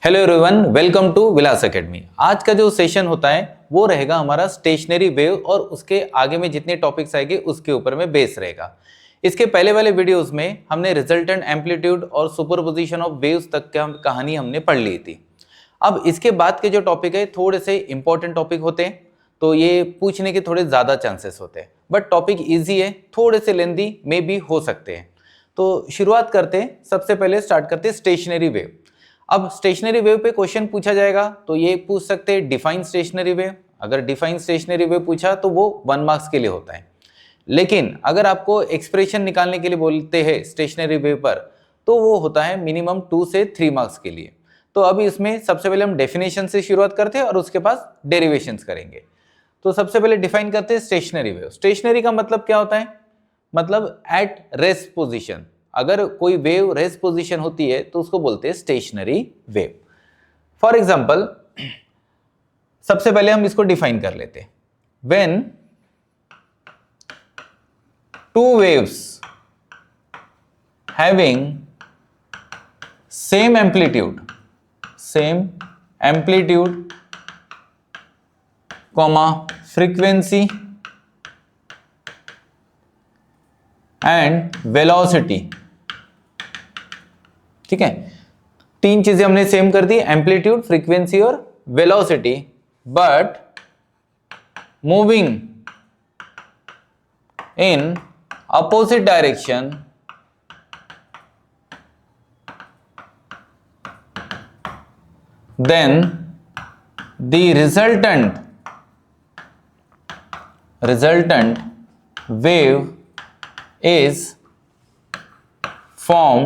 Hello everyone, welcome to Vilas Academy. आज का जो सेशन होता है वो रहेगा हमारा स्टेशनरी वेव और उसके आगे में जितने टॉपिक्स आएंगे उसके ऊपर में बेस रहेगा। इसके पहले वाले वीडियोस में हमने रिजल्टेंट एम्पलीट्यूड और सुपरपोजिशन ऑफ वेव्स तक की कहानी हमने पढ़ ली थी। अब इसके बाद के जो टॉपिक है थोड़े से इंपॉर्टेंट टॉपिक होते हैं, तो ये पूछने के थोड़े ज़्यादा चांसेस होते हैं, बट टॉपिक ईजी है, थोड़े से लेंदी में भी हो सकते हैं। तो शुरुआत करते हैं, सबसे पहले स्टार्ट करते हैं स्टेशनरी वेव। अब स्टेशनरी वेव पे क्वेश्चन पूछा जाएगा तो ये पूछ सकते हैं डिफाइन स्टेशनरी वेव। अगर डिफाइन स्टेशनरी वेव पूछा तो वो 1 मार्क्स के लिए होता है, लेकिन अगर आपको एक्सप्रेशन निकालने के लिए बोलते हैं स्टेशनरी वेव पर तो वो होता है मिनिमम 2 से 3 मार्क्स के लिए। तो अभी इसमें सबसे पहले हम डेफिनेशन से शुरुआत करते हैं और उसके बाद डेरिवेशंस करेंगे। तो सबसे पहले डिफाइन करते हैं स्टेशनरी वेव। स्टेशनरी का मतलब क्या होता है? मतलब एट रेस्ट पोजिशन। अगर कोई वेव रेस्ट पोजीशन होती है तो उसको बोलते हैं स्टेशनरी वेव। फॉर एग्जांपल, सबसे पहले हम इसको डिफाइन कर लेते हैं। When two waves having same amplitude comma frequency and velocity, ठीक है, 3 चीजें हमने सेम कर दी, एम्पलीट्यूड, फ्रीक्वेंसी और velocity, but moving in opposite direction then the resultant wave is form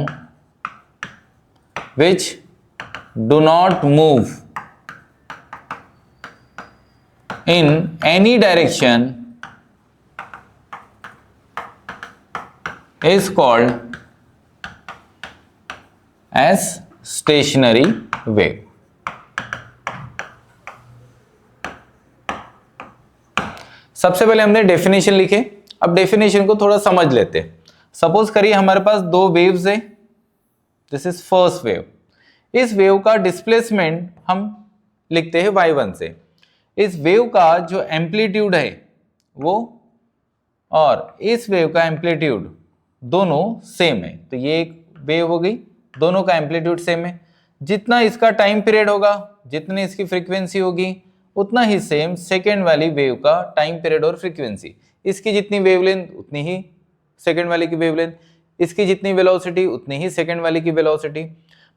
which do not move in any direction is called as stationary wave। सबसे पहले हमने डेफिनेशन लिखे, अब डेफिनेशन को थोड़ा समझ लेते हैं। सपोज करिए हमारे पास 2 वेव्स है, दिस इज फर्स्ट वेव। इस वेव का डिस्प्लेसमेंट हम लिखते हैं y1 से। इस वेव का जो एम्पलीट्यूड है वो और इस वेव का एम्पलीट्यूड दोनों सेम है, तो ये एक वेव हो गई, दोनों का एम्पलीट्यूड सेम है। जितना इसका टाइम पीरियड होगा, जितनी इसकी फ्रीक्वेंसी होगी, उतना ही सेम सेकेंड वाली वेव का टाइम पीरियड और फ्रीक्वेंसी। इसकी जितनी वेवलेंथ उतनी ही सेकंड वाले की वेवलेंथ, इसकी जितनी वेलोसिटी उतनी ही सेकंड वाले की वेलोसिटी।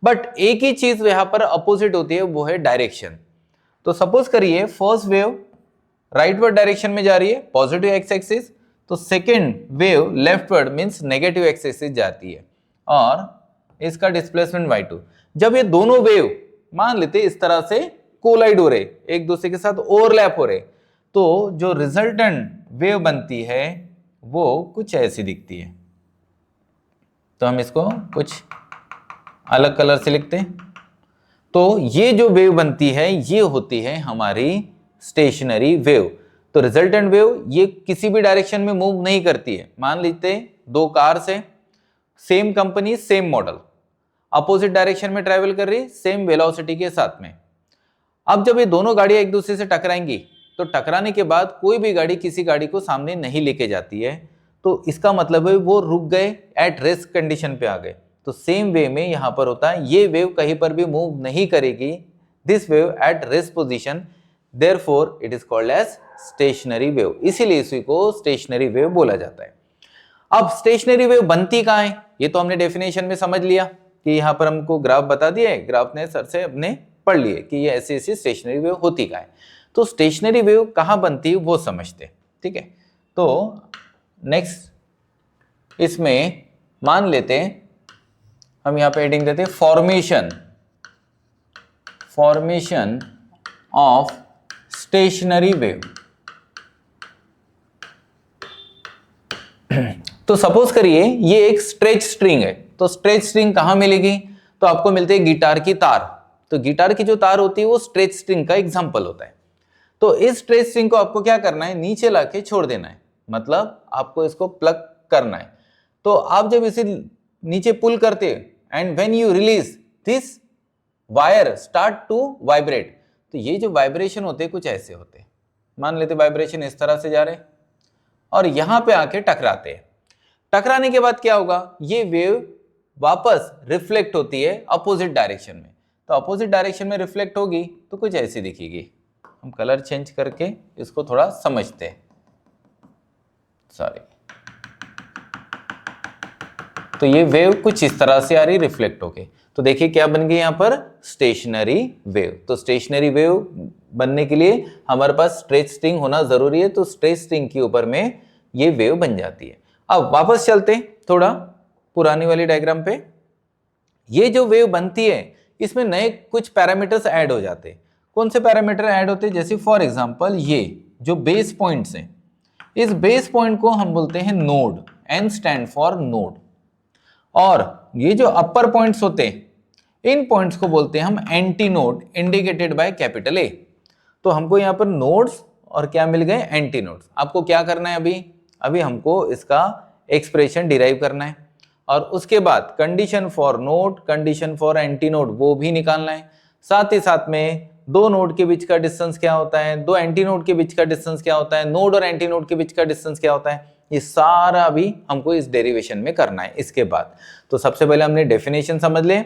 बट एक ही चीज यहाँ पर अपोजिट होती है, वो है डायरेक्शन। तो सपोज करिए फर्स्ट वेव राइटवर्ड डायरेक्शन में जा रही है, पॉजिटिव एक्स एक्सिस, तो second wave leftward means negative x axis जाती है और इसका डिस्प्लेसमेंट y2। जब ये दोनों वेव मान लेते इस तरह से कोलाइड हो रहे, एक दूसरे के साथ ओवरलैप हो रहे, तो जो रिजल्टेंट वेव बनती है वो कुछ ऐसी दिखती है। तो हम इसको कुछ अलग कलर से लिखते हैं। तो ये जो वेव बनती है ये होती है हमारी स्टेशनरी वेव। तो रिजल्टेंट वेव ये किसी भी डायरेक्शन में मूव नहीं करती है। मान लीजिए 2 कार्स है, same company same model, opposite direction में ट्रेवल कर रही, सेम वेलोसिटी के साथ में। अब जब ये दोनों गाड़ियां एक दूसरे से टकराएंगी तो टकराने के बाद कोई भी गाड़ी किसी गाड़ी को सामने नहीं लेके जाती है, तो इसका मतलब है वो रुक गए, एट रेस्ट कंडीशन पे आ गए। तो सेम वे में यहां पर होता है, ये वेव कहीं पर भी मूव नहीं करेगी, this wave at rest position, therefore it is called as stationary wave. इसीलिए इसी को स्टेशनरी वेव बोला जाता है। अब स्टेशनरी वेव बनती कहां है, ये तो हमने डेफिनेशन में समझ लिया कि यहां पर हमको ग्राफ बता दिया है, ग्राफ ने सर से अपने पढ़ लिए कि ये ऐसी ऐसी स्टेशनरी वेव होती कहां है। तो स्टेशनरी वेव कहां बनती है वो समझते, ठीक है। तो नेक्स्ट इसमें मान लेते हैं हम यहां पे हेडिंग देते हैं फॉर्मेशन ऑफ स्टेशनरी वेव। तो सपोज करिए ये एक स्ट्रेच स्ट्रिंग है, तो स्ट्रेच स्ट्रिंग कहां मिलेगी? तो आपको मिलते हैं गिटार की तार। तो गिटार की जो तार होती है वो स्ट्रेच स्ट्रिंग का एग्जांपल होता है। तो इस स्ट्रेच स्ट्रिंग को आपको क्या करना है, नीचे लाके छोड़ देना है, मतलब आपको इसको प्लग करना है। तो आप जब इसे नीचे पुल करते and when you release this wire start to vibrate. तो ये जो वाइब्रेशन होते हैं कुछ ऐसे होते हैं, मान लेते वाइब्रेशन इस तरह से जा रहे और यहां पे आके टकराते हैं। टकराने के बाद क्या होगा, ये वेव वापस रिफ्लेक्ट होती है अपोजिट डायरेक्शन में। तो अपोजिट डायरेक्शन में रिफ्लेक्ट होगी तो कुछ ऐसी दिखेगी। हम कलर चेंज करके इसको थोड़ा समझते हैं, सॉरी। तो ये वेव कुछ इस तरह से आ रही रिफ्लेक्ट होके। तो देखिए क्या बन गई यहां पर, स्टेशनरी वेव। तो स्टेशनरी वेव बनने के लिए हमारे पास स्ट्रेच स्ट्रिंग होना जरूरी है, तो स्ट्रेच स्ट्रिंग के ऊपर में ये वेव बन जाती है। अब वापस चलते हैं थोड़ा पुरानी वाली डायग्राम पे। ये जो वेव बनती है इसमें नए कुछ पैरामीटर्स ऐड हो जाते हैं। कौन से पैरामीटर ऐड होते हैं, जैसे फॉर एग्जांपल ये जो बेस पॉइंट्स हैं, इस बेस पॉइंट को हम बोलते हैं node, N stand for node. और ये जो अपर पॉइंट्स होते हैं, इन पॉइंट्स को बोलते हैं हम anti node, indicated by capital A. तो हमको यहाँ पर नोड्स और क्या मिल गए, एंटी नोड्स। आपको क्या करना है, अभी हमको इसका एक्सप्रेशन डिराइव करना है और उसके बाद condition for node, condition for anti node वो भी निकालना है। साथ ही साथ में दो नोड के बीच का डिस्टेंस क्या होता है, दो एंटी नोड के बीच का डिस्टेंस क्या होता है, नोड और एंटी नोड के बीच का डिस्टेंस क्या होता है, ये सारा अभी हमको इस डेरिवेशन में करना है। इसके बाद तो सबसे पहले हमने डेफिनेशन समझ ले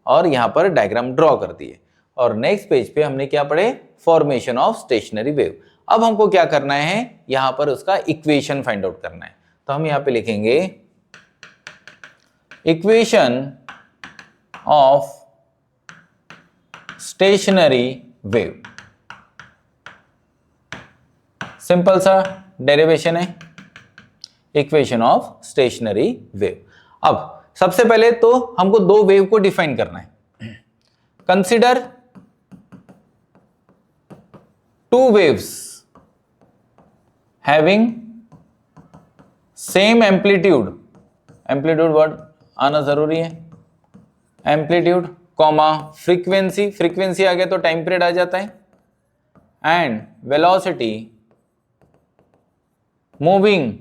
और यहाँ पर डायग्राम ड्रॉ कर दिए, और नेक्स्ट पेज पे हमने क्या पढ़े, फॉर्मेशन ऑफ स्टेशनरी वेव। अब हमको क्या करना है, यहाँ पर उसका इक्वेशन फाइंड आउट करना है। तो हम यहाँ पे लिखेंगे equation of stationary wave. Simple सा डेरिवेशन है, इक्वेशन ऑफ स्टेशनरी वेव। अब सबसे पहले तो हमको दो वेव को डिफाइन करना है। Consider to waves having same amplitude, amplitude word आना जरूरी है, एम्पलीट्यूड कॉमा फ्रीक्वेंसी, फ्रीक्वेंसी आ गया तो टाइम पीरियड आ जाता है, एंड वेलोसिटी मूविंग,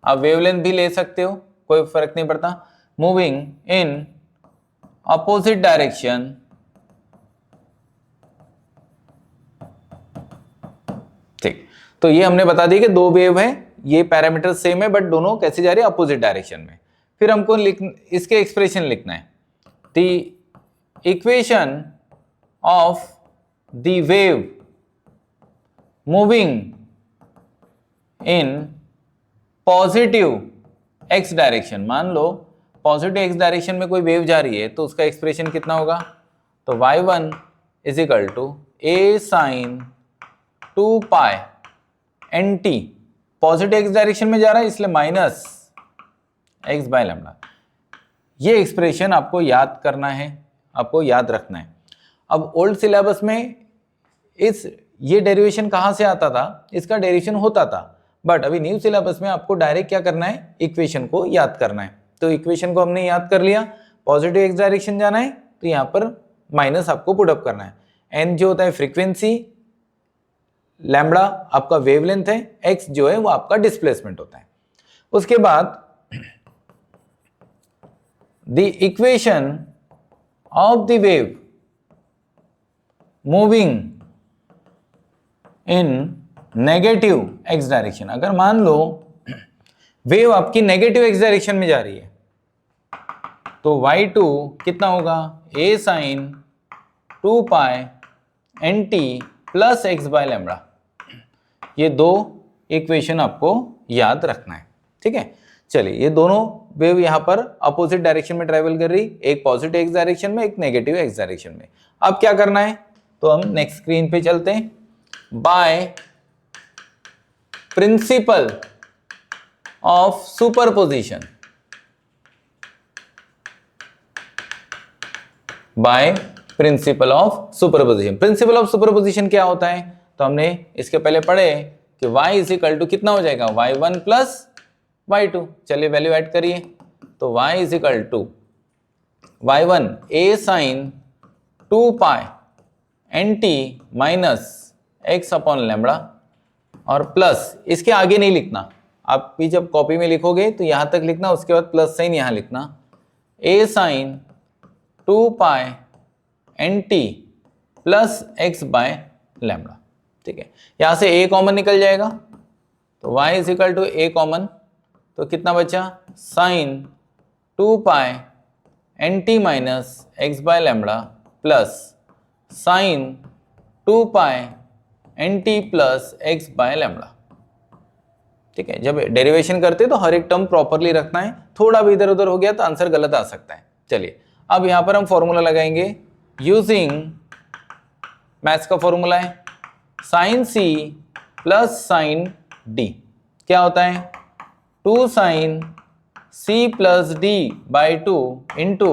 आप वेवलेंथ भी ले सकते हो, कोई फर्क नहीं पड़ता, मूविंग इन अपोजिट डायरेक्शन ठीक। तो ये हमने बता दिया कि दो वेव है, ये पैरामीटर सेम है बट दोनों कैसे जा रही है, अपोजिट डायरेक्शन में। फिर हमको इसके एक्सप्रेशन लिखना है, the equation of the wave moving in positive X direction. मान लो पॉजिटिव एक्स डायरेक्शन में कोई वेव जा रही है तो उसका एक्सप्रेशन कितना होगा, तो y1 is equal to a sine 2 pi nt, positive X direction में जा रहा है इसलिए माइनस एक्स बाय लैम्डा। ये एक्सप्रेशन आपको याद करना है, आपको याद रखना है। अब ओल्ड सिलेबस में ये डेरिवेशन कहाँ से आता था, इसका डेरिवेशन होता था, बट अभी न्यू सिलेबस में आपको डायरेक्ट क्या करना है, इक्वेशन को याद करना है। तो इक्वेशन को हमने याद कर लिया, पॉजिटिव एक्स डायरेक्शन जाना है तो यहाँ पर माइनस आपको पुट अप करना है। एन जो होता है फ्रीक्वेंसी, लैम्बडा आपका वेवलेंथ है, एक्स जो है वो आपका डिस्प्लेसमेंट होता है। उसके बाद the equation of the wave moving in negative x direction. अगर मान लो वेव आपकी नेगेटिव एक्स डायरेक्शन में जा रही है तो y2 कितना होगा, a sine 2 pi nt plus x by lambda. ये दो इक्वेशन आपको याद रखना है, ठीक है। चलिए, ये दोनों वेव यहां पर अपोजिट डायरेक्शन में ट्रेवल कर रही, एक पॉजिटिव एक्स डायरेक्शन में, एक नेगेटिव एक्स डायरेक्शन में। अब क्या करना है, तो हम नेक्स्ट स्क्रीन पे चलते हैं। By principle of superposition, by principle of superposition. Principle of superposition क्या होता है, तो हमने इसके पहले पढ़े कि y इज इक्वल टू कितना हो जाएगा, y1 प्लस y2। चलिए वैल्यू ऐड करिए, तो y is equal to y1 a sine 2 pi nt minus x upon lambda, और प्लस इसके आगे नहीं लिखना, आप भी जब कॉपी में लिखोगे तो यहां तक लिखना, उसके बाद प्लस साइन यहां लिखना, a sine 2 pi N T plus x by lambda. ठीक है, यहां से a कॉमन निकल जाएगा तो y is equal to a common, तो कितना बचा sine 2 pi N T minus x by lambda plus sine 2 pi N T plus x by lambda. ठीक है, जब डेरिवेशन करते तो हर एक टर्म प्रॉपरली रखना है, थोड़ा भी इधर उधर हो गया तो आंसर गलत आ सकता है। चलिए अब यहां पर हम फॉर्मूला लगाएंगे यूजिंग मैथ्स का फॉर्मूला है sine c plus sine d. क्या होता है 2 sine c plus d by 2 into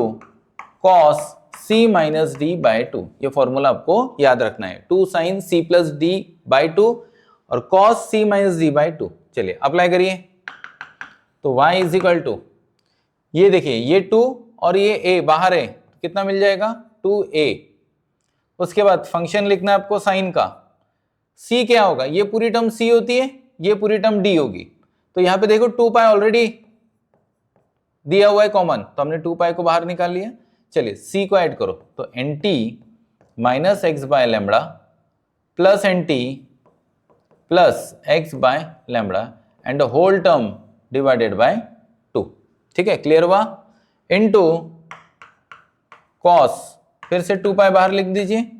cos c minus d by 2। ये फॉर्मूला आपको याद रखना है, 2 sine c plus d by 2 और cos c minus d by 2। चलिए अप्लाई करिए तो y इज इक्वल टू, ये देखिए ये 2 और ये a बाहर है, कितना मिल जाएगा 2a। उसके बाद फंक्शन लिखना है आपको साइन का, c क्या होगा, ये पूरी टर्म c होती है, ये पूरी टर्म d होगी। तो यहां पे देखो 2 पाई ऑलरेडी दिया हुआ है कॉमन, तो हमने 2 पाई को बाहर निकाल लिया। चलिए c को ऐड करो तो n T minus x by lambda plus n T plus x by lambda and whole term divided by 2। ठीक है, क्लियर हुआ। इनटू कॉस, फिर से 2 पाई बाहर लिख दीजिए,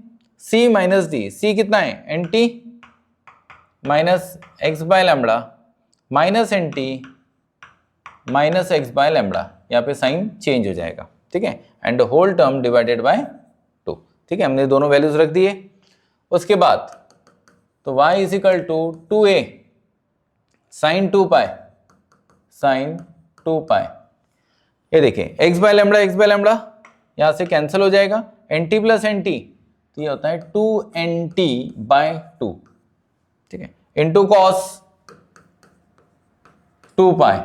c माइनस डी, c कितना है n T minus x by lambda minus n T minus x by lambda, यहाँ पे साइन चेंज हो जाएगा। ठीक है, and whole term divided by 2। ठीक है, हमने दोनों वैल्यूज रख दिए। उसके बाद तो y is equal to 2a sine 2 pi sine 2 pi, ये देखिए x बाय लैम्बडा यहां से कैंसिल हो जाएगा, n T plus n t, तो ये होता है 2nt बाय 2। ठीक है, इंटू कॉस 2 पाई।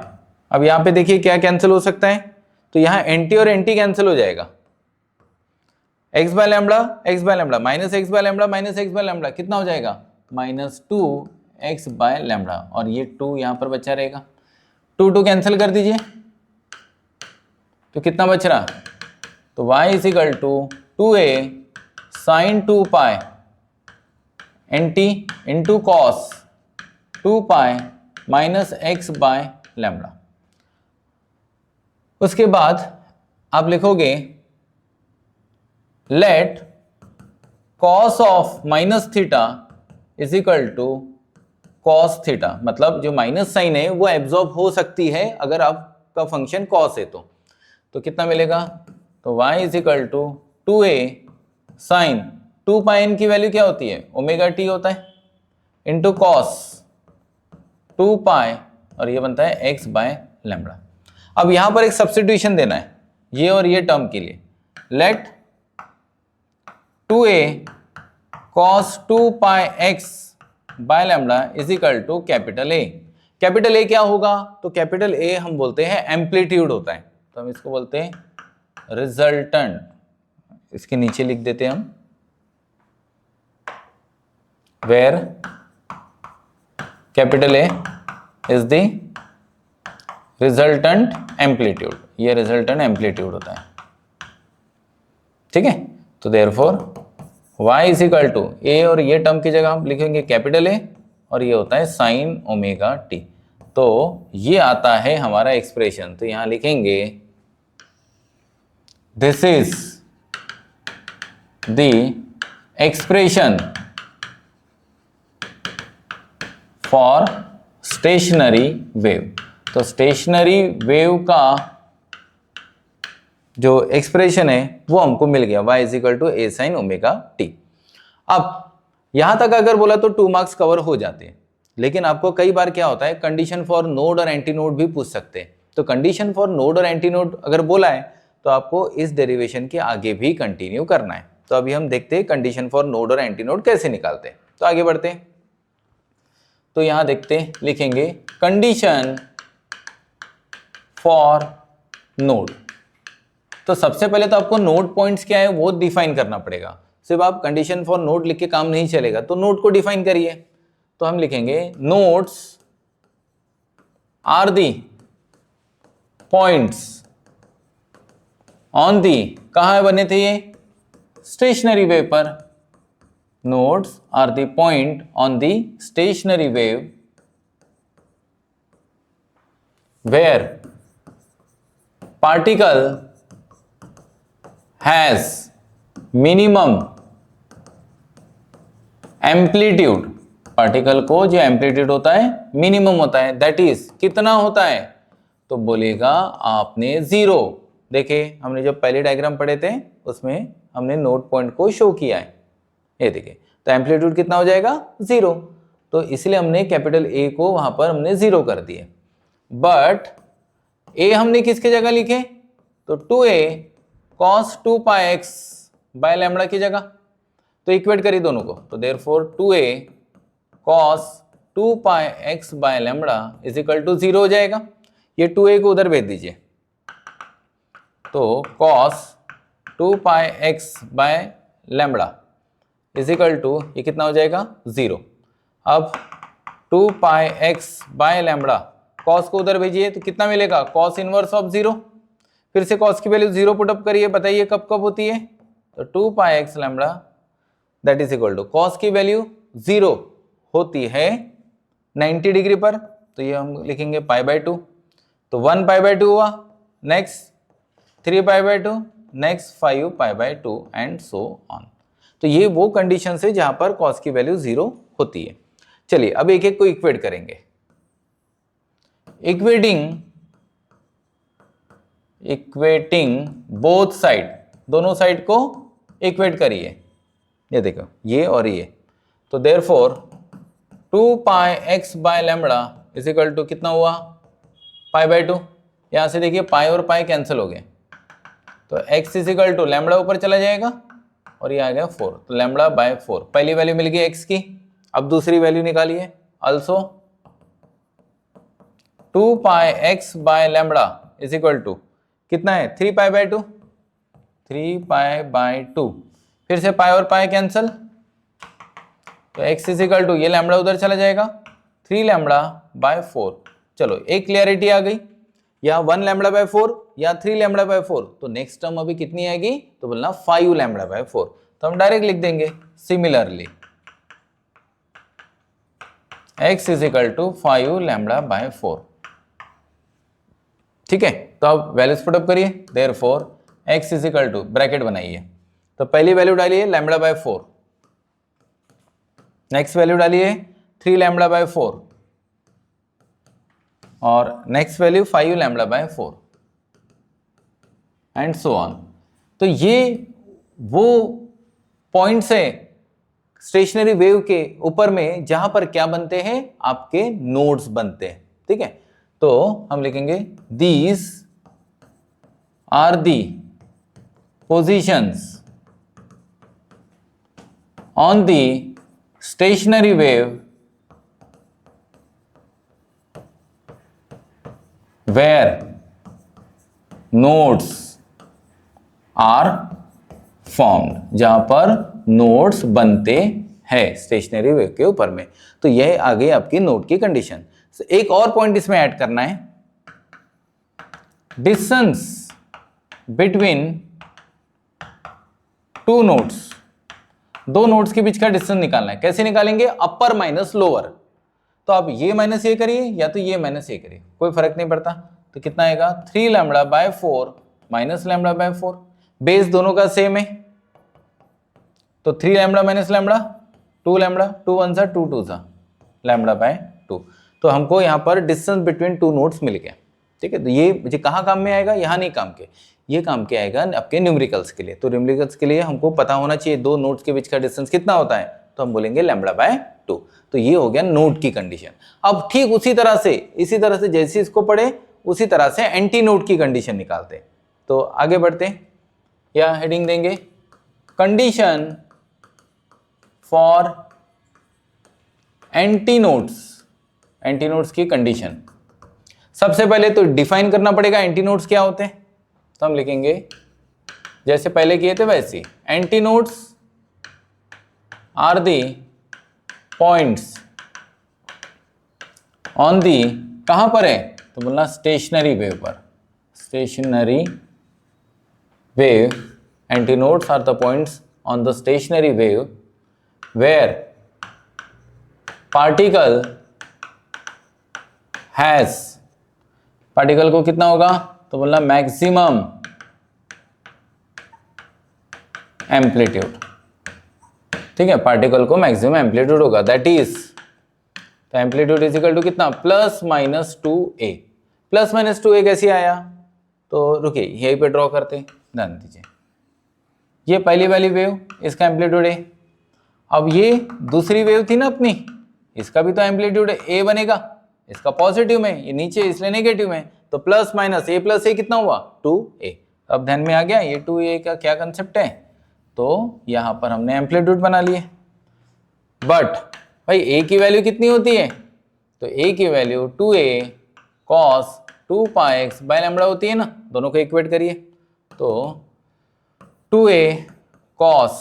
अब यहां पे देखिए क्या कैंसिल हो सकता है, तो यहां एन टी और एन टी कैंसिल हो जाएगा, x by lambda minus x by lambda minus x by lambda कितना हो जाएगा माइनस 2x बाय लैम्बडा, और ये 2 यहां पर बचा रहेगा, 2 कैंसिल कर दीजिए तो कितना बच रहा, तो y is equal to 2a sine 2 pi N t into cos 2 pi minus x by lambda. उसके बाद आप लिखोगे let cos of minus theta is equal to cos theta, मतलब जो माइनस साइन है वो एब्जॉर्ब हो सकती है अगर आपका फंक्शन कॉस है तो कितना मिलेगा, तो y is equal to 2a sine 2 pi n की वैल्यू क्या होती है ओमेगा टी होता है इंटू कॉस 2 पाई और ये बनता है x बाय लैम्बडा। अब यहां पर एक सब्स्टिट्यूशन देना है ये और ये टर्म के लिए, let 2a cos 2 pi x by lambda is equal to capital A। Capital A क्या होगा, तो कैपिटल A हम बोलते हैं एम्पलीट्यूड होता है, तो हम इसको बोलते हैं रिजल्टेंट, इसके नीचे लिख देते हैं हम where capital A is the resultant amplitude, ये रिजल्टेंट एम्पलीट्यूड होता है। ठीक है, तो therefore y is equal to a और ये टर्म की जगह हम लिखेंगे कैपिटल A और ये होता है साइन ओमेगा टी, तो ये आता है हमारा एक्सप्रेशन। तो यहां लिखेंगे this is the expression for stationary wave. तो स्टेशनरी वेव का जो एक्सप्रेशन है वो हमको मिल गया, y is equal to a sine omega t. अब यहां तक अगर बोला तो 2 मार्क्स कवर हो जाते हैं, लेकिन आपको कई बार क्या होता है कंडीशन फॉर नोड और एंटी नोड भी पूछ सकते हैं। तो कंडीशन फॉर नोड और एंटी नोड अगर बोला है तो आपको इस डेरिवेशन के आगे भी कंटिन्यू करना है। तो अभी हम देखते हैं कंडीशन फॉर नोड और एंटी नोड कैसे निकालते हैं, तो आगे बढ़ते हैं। तो यहां देखते हैं, लिखेंगे कंडीशन फॉर नोड। तो सबसे पहले तो आपको नोड पॉइंट्स क्या है वो डिफाइन करना पड़ेगा, सिर्फ आप कंडीशन फॉर नोड लिख के काम नहीं चलेगा, तो नोड को डिफाइन करिए। तो हम लिखेंगे nodes are the points on the, कहां बने थे ये स्टेशनरी वेव पर, nodes are the point on the stationary wave where particle has minimum amplitude, particle को जो एम्पलीट्यूड होता है मिनिमम होता है, दैट इज कितना होता है, तो बोलेगा आपने जीरो। देखे हमने जब पहले डायग्राम पढ़े थे उसमें हमने नोड पॉइंट को शो किया है, ये देखिए, तो एम्पलीट्यूड कितना हो जाएगा जीरो, तो इसलिए हमने कैपिटल ए को वहां पर हमने जीरो कर दिए। बट ए हमने किसके जगह लिखे, तो 2a cos 2πx by lambda की जगह, तो इक्वेट करिए दोनों को, तो therefore 2a cos 2πx by lambda is equal to 0 हो जाएगा। ये 2a को उधर भेज दीजिए, तो cos 2πx by lambda is equal to ये कितना हो जाएगा 0। अब 2πx बाय लैम्बडा cos को उधर भेजिए तो कितना मिलेगा, cos इनवर्स ऑफ 0, फिर से cos की वैल्यू 0 पुट अप करिए, बताइए कब कब होती है, तो 2πx lambda that is equal to cos की वैल्यू 0 होती है 90 डिग्री पर, तो ये हम लिखेंगे π/2, तो 1π/2 हुआ, next 3π/2, next 5π/2 and so on. तो ये वो कंडीशन है जहां पर cos की वैल्यू 0 होती है। चलिए अब एक एक को इक्वेट करेंगे। इक्वेटिंग बोथ साइड, दोनों साइड को इक्वेट करिए, ये देखो ये और ये, तो therefore 2πx by lambda is equal to कितना हुआ π/2, यहां से देखिए पाई और पाई कैंसिल हो गए, तो x is equal to lambda ऊपर चला जाएगा और ये आ गया 4, तो लैम्बडा बाय 4, पहली वैल्यू मिल गई x की। अब दूसरी वैल्यू निकालिए, also 2πx by lambda is equal to कितना है 3π/2, 3π/2, फिर से पाई और पाई कैंसिल, तो x इज इक्वल टू ये लैम्बडा उधर चला जाएगा 3 लैम्बडा बाय 4। चलो एक क्लियरिटी आ गई, या 1 लैम्बडा बाय 4 या 3 लैम्बडा बाय 4, तो नेक्स्ट टर्म अभी कितनी आएगी, तो बोलना 5 लैम्बडा बाय 4, तो हम डायरेक्ट लिख देंगे similarly x is equal to 5 lambda by 4। ठीक है, तो अब वैल्यूज पुट अप करिए, therefore x is equal to bracket बनाइए, तो पहली वैल्यू डालिए लैम्बडा बाय 4, नेक्स्ट वैल्यू डालिए 3 लैम्बडा बाय 4 और next value 5 lambda by 4 and so on. तो ये वो पॉइंट्स है स्टेशनरी वेव के ऊपर में जहां पर क्या बनते हैं, आपके नोड्स बनते हैं। ठीक है, तो हम लिखेंगे these are the positions on the stationary wave where nodes are formed, जहां पर नोड्स बनते हैं स्टेशनरी वेव के ऊपर में। तो यह आ गई आपकी नोड की कंडीशन। एक और पॉइंट इसमें ऐड करना है, डिस्टेंस बिटवीन टू नोड्स, दो नोड्स के बीच का डिस्टेंस निकालना है। कैसे निकालेंगे, अपर माइनस लोअर, तो आप ये माइनस ये करिए या तो ये माइनस ये करिए, कोई फर्क नहीं पड़ता। तो कितना आएगा 3 lambda by 4 minus lambda by 4, base दोनों का सेम है, तो 3 लैम्बडा माइनस लैम्बडा 2 लैम्बडा, 2 1 सा 2 2 सा लैम्बडा बाय 2। तो हमको यहाँ पर डिस्टेंस बिटवीन टू नोड्स मिल गया। ठीक है, तो ये कहाँ काम में आएगा, यहाँ नहीं काम के, ये काम के आएगा आपके न्यूमेरिकल्स के लिए। तो न्यूमेरिकल्स के लिए हमको पता होना चाहिए दो नोड्स के बीच का डिस्टेंस कितना होता है, तो हम बोलेंगे लैम्बडा बाय 2। तो ये हो गया नोड की कंडीशन। अब ठीक इसी तरह से जैसे इसको पढ़े उसी तरह से एंटी नोड की कंडीशन निकालते हैं। तो आगे बढ़ते हैं, या हेडिंग देंगे कंडीशन फॉर एंटी नोड्स की कंडीशन। सबसे पहले तो डिफाइन करना पड़ेगा एंटी नोड्स क्या होते हैं, तो हम लिखेंगे जैसे पहले किए थे वैसे, antinodes are the points on the, कहां पर है, तो बोलना स्टेशनरी वेव पर, stationary wave antinodes are the points on the stationary wave where particle has, particle को कितना होगा, तो बोलना मैक्सिमम एम्पलीट्यूड, ठीक है, पार्टिकल को मैक्सिमम एम्पलीट्यूड होगा, दैट इज, तो एम्पलीट्यूड इज इक्वल टू कितना, plus minus 2a। Plus minus 2a कैसे आया, तो रुकिए यहीं पे ड्रॉ करते हैं, ध्यान दीजिए, ये पहली वाली वेव, इसका एम्पलीट्यूड है। अब ये दूसरी वेव थी ना अपनी, इसका भी तो एम्पलीट्यूड a बनेगा, इसका पॉजिटिव में, ये नीचे इसलिए नेगेटिव में, तो plus minus a plus a कितना हुआ, 2a। अब ध्यान में आ गया ये 2a का क्या कंसेप्ट है, तो यहां पर हमने एम्पलीट्यूड बना लिए। बट भाई a की वैल्यू कितनी होती है, तो a की value 2a cos 2 pi x by lambda होती है ना, दोनों को इक्वेट करिए, तो 2a cos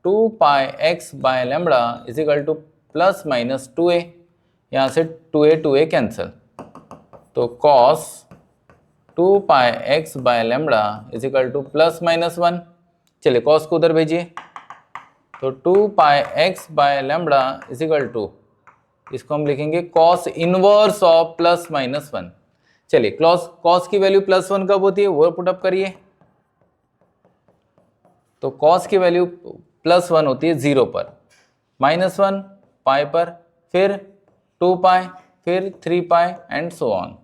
2 pi x by lambda is equal to plus minus 2a, यहाँ से 2a कैंसिल, तो cos 2 pi x by lambda is equal to plus minus 1। चलिए cos को उधर भेजिए, तो 2 pi x by lambda is equal to, इसको हम लिखेंगे cos inverse of plus minus 1। चलिए cos की वैल्यू प्लस 1 कब होती है, वो पुटअप करिए, तो cos की वैल्यू प्लस 1 होती है 0 पर, माइनस 1 पाई पर, फिर 2 पाई, फिर 3 पाई एंड सो ऑन।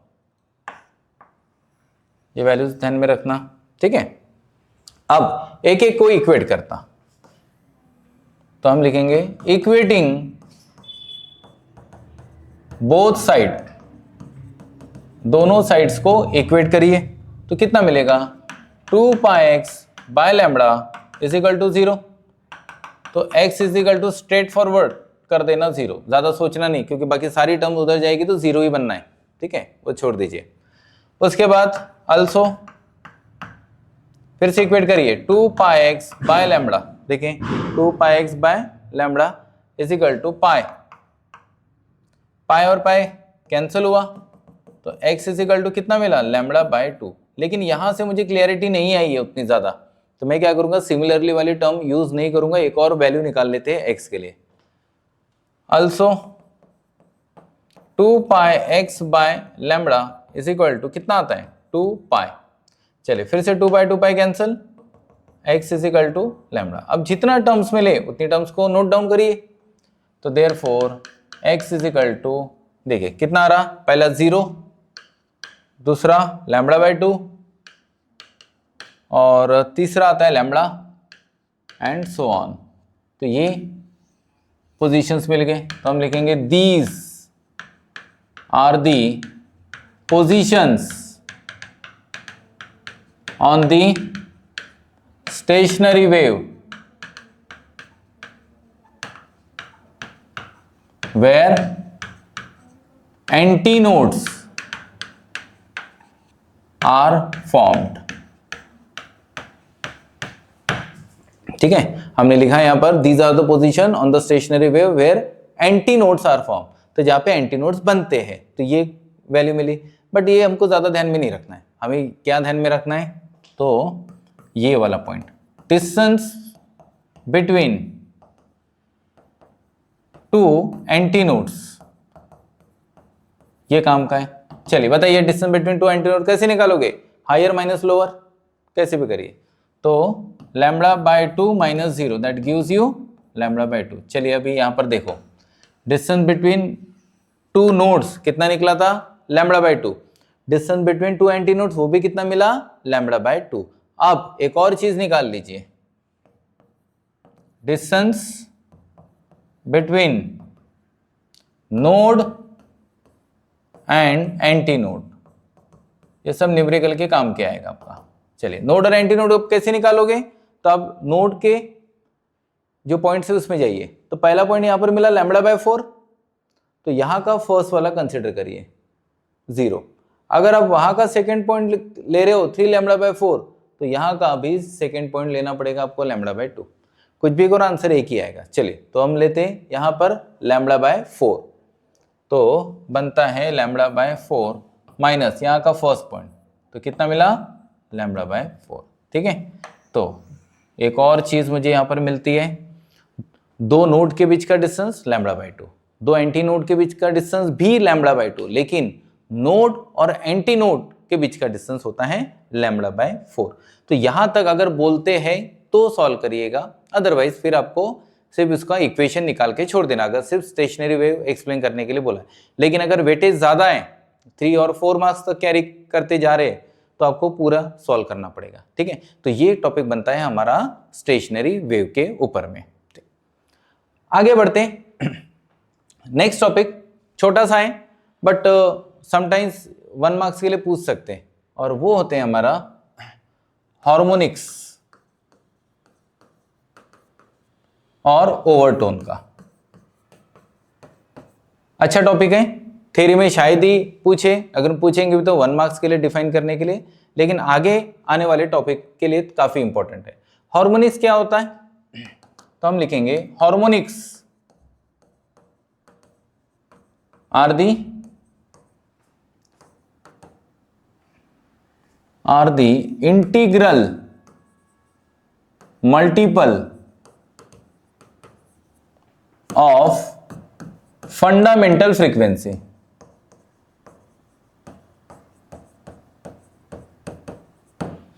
ये वैल्यूज ध्यान में रखना, ठीक है। अब एक एक को इक्वेट करता, तो हम लिखेंगे इक्वेटिंग बोथ साइड, दोनों साइड्स को इक्वेट करिए, तो कितना मिलेगा, 2 pi x by lambda is equal to 0, तो x is equal to straightforward कर देना 0, ज्यादा सोचना नहीं, क्योंकि बाकी सारी टर्म उधर जाएगी तो 0 ही बनना है, ठीक है, वो छोड़ दीजिए। उसके बाद अल्सो फिर से इक्वेट करिए, 2 पाई x बाय लैम्बडा, देखें 2 pi x by lambda is equal to pi, pi और पाई कैंसिल हुआ, तो x इज इक्वल टू कितना मिला, लैम्बडा बाय 2। लेकिन यहां से मुझे क्लियरिटी नहीं आई है उतनी ज्यादा, तो मैं क्या करूंगा, सिमिलरली वाली टर्म यूज नहीं करूंगा, एक और वैल्यू निकाल लेते हैं x के लिए। Also 2 pi x by lambda is equal to कितना आता है, 2 पाई। चलिए फिर से 2 pi cancel, x is equal to lambda. अब जितना टर्म्स मिले उतनी टर्म्स को नोट डाउन करिए, तो therefore x is equal to, देखिए कितना आ रहा, पहला 0, दूसरा लैम्बडा बाय 2, और तीसरा आता है लैम्बडा एंड सो ऑन। तो ये पोजीशंस मिल गए, तो हम लिखेंगे these are the positions on the stationary wave where antinodes are formed। ठीक है, हमने लिखा है यहां पर these are the position on the stationary wave where antinodes are form, तो जहां पे एंटीनोड्स बनते हैं, तो ये वैल्यू मिली। बट ये हमको ज्यादा ध्यान में नहीं रखना है, हमें क्या ध्यान में रखना है, तो ये वाला point, distance between two antinodes, ये काम का है। चलिए बताइए डिस्टेंस बिटवीन टू एंटीनोड कैसे निकालोगे, हायर माइनस लोअर, कैसे भी करिए, तो lambda by 2 minus 0 that gives you lambda by 2। चलिए अभी यहां पर देखो, डिस्टेंस बिटवीन टू नोड्स कितना निकला था, lambda by 2, distance between two antinodes वो भी कितना मिला, लैम्बडा बाय 2। अब एक और चीज निकाल लीजिए, distance between node and antinode, ये सब न्यूमेरिकल के काम के आएगा आपका। चलिए नोड और एंटीनोड कैसे निकालोगे, तो आप नोड के जो पॉइंट्स है उसमें जाइए, तो पहला पॉइंट यहां पर मिला लैम्बडा बाय 4, तो यहां का फर्स्ट वाला कंसिडर करिए 0। अगर आप वहां का सेकंड पॉइंट ले रहे हो 3 लैम्बडा बाय 4, तो यहां का भी सेकंड पॉइंट लेना पड़ेगा आपको लैम्बडा बाय 2, कुछ भी करो आंसर एक ही आएगा। चलिए तो हम लेते हैं यहां पर लैम्बडा बाय 4, तो बनता है लैम्बडा बाय 4 माइनस यहाँ का फर्स्ट पॉइंट, तो कितना मिला, लैम्बडा बाय 4। ठीक है, तो एक और चीज मुझे यहां पर मिलती है, दो नोड के बीच का डिस्टेंस λ/2, दो एंटी नोड के बीच का डिस्टेंस भी λ/2, लेकिन नोड और एंटी नोड के बीच का डिस्टेंस होता है λ/4। तो यहां तक अगर बोलते हैं तो सॉल्व करिएगा, अदरवाइज फिर आपको सिर्फ उसका इक्वेशन निकाल के छोड़ देना, अगर सिर्फ स्टेशनरी वेव एक्सप्लेन करने के लिए बोला है। लेकिन अगर वेटेज ज्यादा है, 3 और 4 मार्क्स तक कैरी करते जा रहे हैं, तो आपको पूरा सॉल्व करना पड़ेगा। ठीक है, तो ये टॉपिक बनता है हमारा स्टेशनरी वेव के ऊपर में। आगे बढ़ते हैं, नेक्स्ट टॉपिक छोटा सा है बट समटाइम्स 1 मार्क्स के लिए पूछ सकते हैं, और वो होते हैं हमारा हार्मोनिक्स और ओवरटोन का। अच्छा टॉपिक है, थ्योरी में शायद ही पूछे, अगर पूछेंगे भी तो 1 मार्क्स के लिए डिफाइन करने के लिए, लेकिन आगे आने वाले टॉपिक के लिए काफी इंपॉर्टेंट है। हार्मोनिक्स क्या होता है, तो हम लिखेंगे harmonics are the integral multiple of fundamental frequency.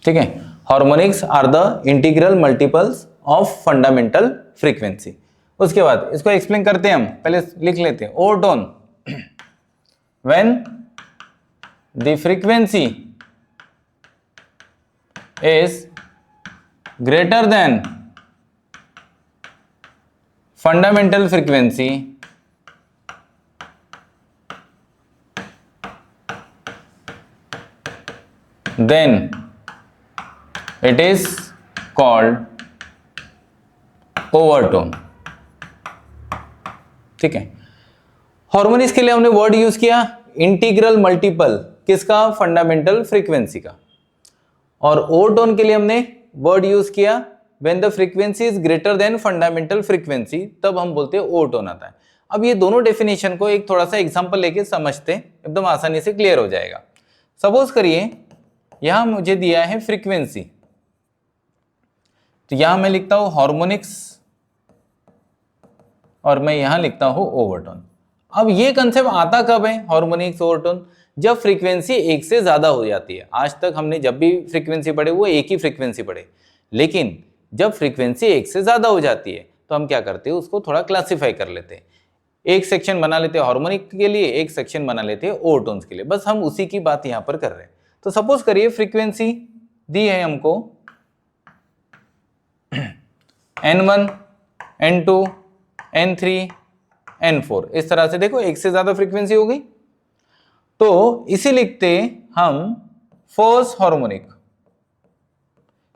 ठीक है, harmonics are the integral multiples of fundamental frequency. उसके बाद इसको एक्सप्लेन करते हैं हम, पहले लिख लेते हैं overtone, when the frequency is greater than fundamental frequency, then it is called overtone। ठीक है, हार्मोनिक्स के लिए हमने वर्ड यूज किया इंटीग्रल मल्टीपल, किसका, फंडामेंटल फ्रीक्वेंसी का, और ओवरटोन के लिए हमने वर्ड यूज किया when the frequency is greater than fundamental frequency, तब हम बोलते हैं ओवरटोन आता है। अब ये दोनों डेफिनेशन को एक थोड़ा सा एग्जांपल लेके समझते, एकदम आसानी से क्लियर हो जाएगा। सपोज करिए यहां मुझे दिया है फ्रीक्वेंसी, तो यहां मैं लिखता हूं हार्मोनिक्स और मैं यहां लिखता हूं ओवरटोन। अब ये कंसेप्ट आता कब है हार्मोनिक्स ओवरटोन, जब फ्रीक्वेंसी एक से ज्यादा हो जाती है। आज तक हमने जब भी फ्रीक्वेंसी पढ़े वो एक ही फ्रीक्वेंसी पढ़े, लेकिन जब फ्रीक्वेंसी एक से ज्यादा हो जाती है तो हम क्या करते हैं, उसको थोड़ा क्लासिफाई कर लेते हैं, एक सेक्शन बना लेते हैं हार्मोनिक के लिए, एक सेक्शन बना लेते हैं ओवरटोन्स के लिए। बस हम उसी की बात यहां पर कर रहे हैं। तो सपोज करिए फ्रीक्वेंसी दी है हमको N1, N2, N3, N4, इस तरह से देखो एक से ज्यादा फ्रीक्वेंसी हो गई, तो इसे लिखते हम फर्स्ट हार्मोनिक,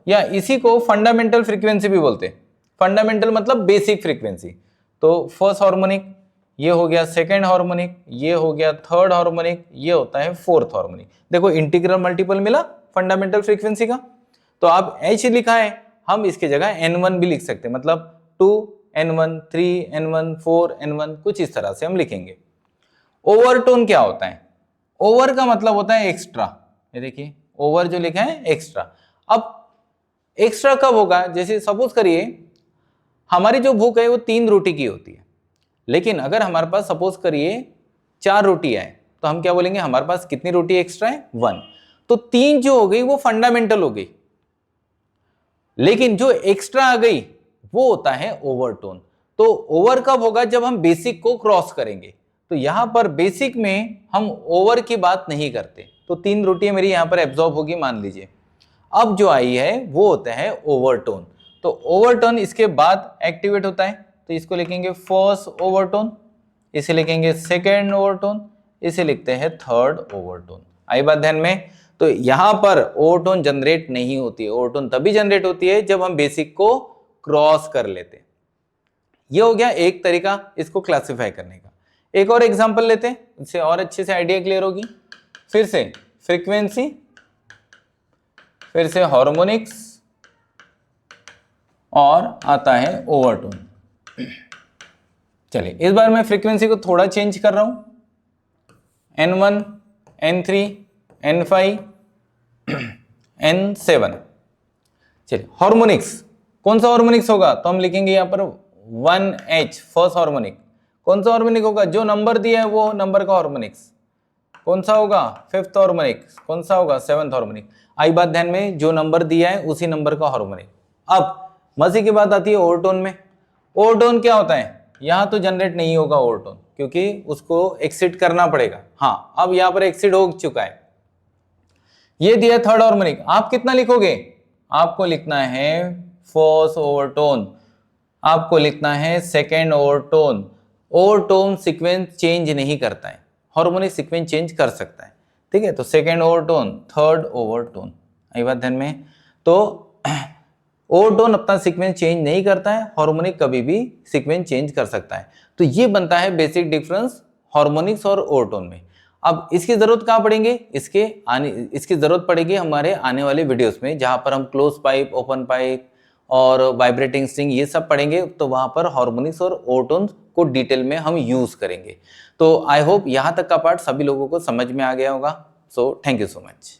या इसी को फंडामेंटल फ्रीक्वेंसी भी बोलते हैं। फंडामेंटल मतलब बेसिक फ्रीक्वेंसी। तो फर्स्ट हार्मोनिक ये हो गया, सेकंड हार्मोनिक ये हो गया, थर्ड हार्मोनिक ये होता है फोर्थ हार्मोनिक। देखो इंटीग्रल मल्टीपल मिला फंडामेंटल फ्रीक्वेंसी का, तो आप H लिखा है, हम इसके जगह N1 भी लिख सकते हैं, मतलब 2N1, 3N1, 4N1, कुछ इस तरह से हम लिखेंगे। ओवरटोन क्या होता है, ओवर का मतलब होता है एक्स्ट्रा, ये देखिए ओवर जो लिखा है एक्स्ट्रा। अब एक्स्ट्रा कब होगा, जैसे सपोज करिए हमारी जो भूख है वो 3 रोटी की होती है, लेकिन अगर हमारे पास सपोज करिए 4 रोटी है, तो हम क्या बोलेंगे, हमारे पास कितनी रोटी एक्स्ट्रा है, 1। तो 3 जो हो गई वो फंडामेंटल हो गई, लेकिन जो एक्स्ट्रा आ गई वो होता है ओवरटोन। तो ओवर कब होगा, जब हम बेसिक को क्रॉस करेंगे। तो यहां पर बेसिक में हम ओवर की बात नहीं करते, तो 3 रोटियां मेरी यहां पर एब्जॉर्ब होगी मान लीजिए। अब जो आई है वो होता है ओवरटोन। तो ओवरटोन इसके बाद एक्टिवेट होता है, तो इसको लिखेंगे फर्स्ट ओवरटोन, इसे लिखेंगे सेकेंड ओवरटोन, इसे लिखते हैं थर्ड ओवरटोन। आई बात ध्यान में। तो यहां पर ओवरटोन जनरेट नहीं होती है, ओवरटोन तभी जनरेट होती है जब हम बेसिक को क्रॉस कर लेते हैं। ये हो गया एक तरीका इसको क्लासिफाई करने का। एक और एग्जांपल लेते हैं, इससे और अच्छे से आइडिया क्लियर होगी। फिर से फ्रीक्वेंसी, फिर से हार्मोनिक्स, और आता है ओवरटोन। चलिए इस बार मैं फ्रीक्वेंसी को थोड़ा चेंज कर रहा हूं, N1, N3, N5, N7। चलिए हार्मोनिक्स, कौन सा हार्मोनिक्स होगा, तो हम लिखेंगे यहाँ पर 1H फर्स्ट हार्मोनिक। कौन सा हार्मोनिक होगा, जो नंबर दिया है वो नंबर का हार्मोनिक्स। कौन सा होगा, फिफ्थ हार्मोनिक। कौन सा होगा, सेवंथ हार्मोनिक। आई बात ध्यान में, जो नंबर दिया है उसी नंबर का हार्मोनिक। अब मजे की बात आती है ओवरटोन में। ओवरटोन क्या होता है, यहां तो जनरेट नहीं होगा ओवरटोन, क्योंकि उसको एक्सिड करना पड़ेगा। हाँ, अब यहां पर एक्सिड हो चुका है। ये दिया थर्ड हार्मोनिक, आप कितना लिखोगे, आपको लिखना है फर्स्ट ओवरटोन, आपको लिखना है second overtone. Overtone sequence change नहीं करता है, हार्मोनिक सीक्वेंस चेंज कर सकता है, ठीक है। तो सेकेंड ओवरटोन, थर्ड ओवरटोन, आई बात ध्यान में। तो ओवरटोन अपना सीक्वेंस चेंज नहीं करता है, हार्मोनिक कभी भी सीक्वेंस चेंज कर सकता है। तो ये बनता है बेसिक डिफरेंस हार्मोनिक्स और ओवरटोन में। अब इसकी जरूरत कहाँ पड़ेंगे, इसकी जरूरत पड़ेगी हमारे आने वाले वीडियोस में, जहां पर हम क्लोज पाइप, ओपन पाइप और वाइब्रेटिंग स्ट्रिंग ये सब पढ़ेंगे। तो वहां पर हार्मोनिक्स और ओवरटोन को डिटेल में हम यूज करेंगे। तो आई होप यहाँ तक का पार्ट सभी लोगों को समझ में आ गया होगा। So thank you so much.